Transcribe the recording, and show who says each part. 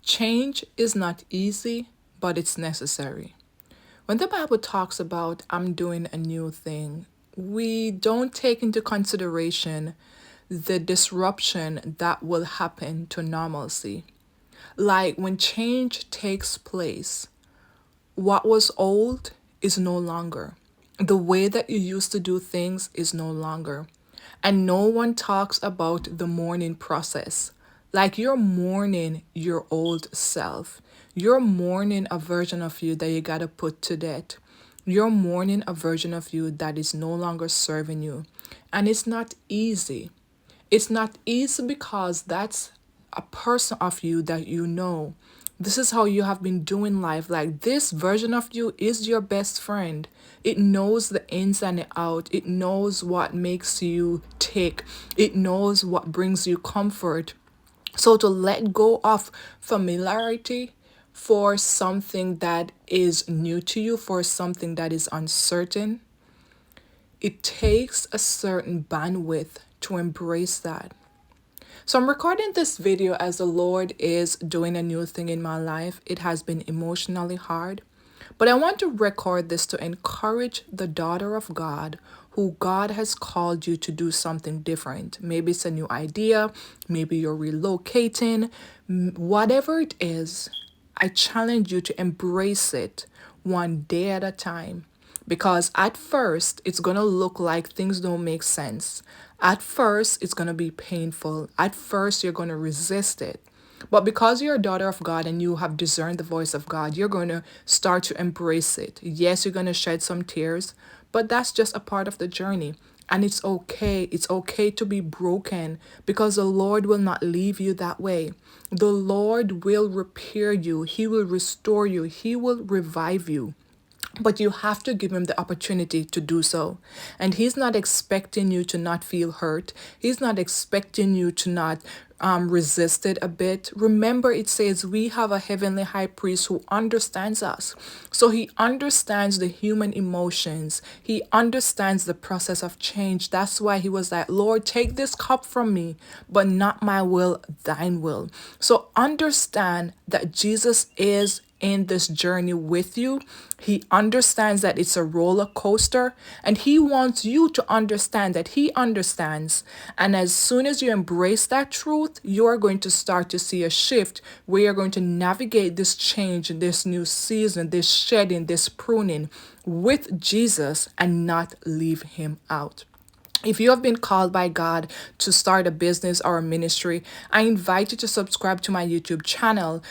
Speaker 1: Change is not easy, but it's necessary. When the Bible talks about I'm doing a new thing, we don't take into consideration the disruption that will happen to normalcy. Like when change takes place, what was old is no longer. The way that you used to do things is no longer. And no one talks about the mourning process. Like you're mourning your old self. You're mourning a version of you that you got to put to death. You're mourning a version of you that is no longer serving you. And it's not easy. It's not easy because that's a person of you that you know. This is how you have been doing life. Like this version of you is your best friend. It knows the ins and the out. It knows what makes you tick. It knows what brings you comfort. So to let go of familiarity for something that is new to you, for something that is uncertain, it takes a certain bandwidth to embrace that. So I'm recording this video as the Lord is doing a new thing in my life. It has been emotionally hard, but I want to record this to encourage the daughter of God who God has called you to do something different. Maybe it's a new idea, maybe you're relocating, whatever it is, I challenge you to embrace it one day at a time. Because at first, it's going to look like things don't make sense. At first, it's going to be painful. At first, you're going to resist it. But because you're a daughter of God and you have discerned the voice of God, you're going to start to embrace it. Yes, you're going to shed some tears, but that's just a part of the journey. And it's okay. It's okay to be broken because the Lord will not leave you that way. The Lord will repair you, He will restore you, He will revive you. But you have to give him the opportunity to do so. And he's not expecting you to not feel hurt. He's not expecting you to not resist it a bit. Remember, it says we have a heavenly high priest who understands us. So he understands the human emotions. He understands the process of change. That's why he was like, Lord, take this cup from me, but not my will, thine will. So understand that Jesus is in this journey with you. He understands that it's a roller coaster and he wants you to understand that he understands. And as soon as you embrace that truth, you're going to start to see a shift where you're going to navigate this change, this new season, this shedding, this pruning with Jesus and not leave him out. If you have been called by God to start a business or a ministry, I invite you to subscribe to my YouTube channel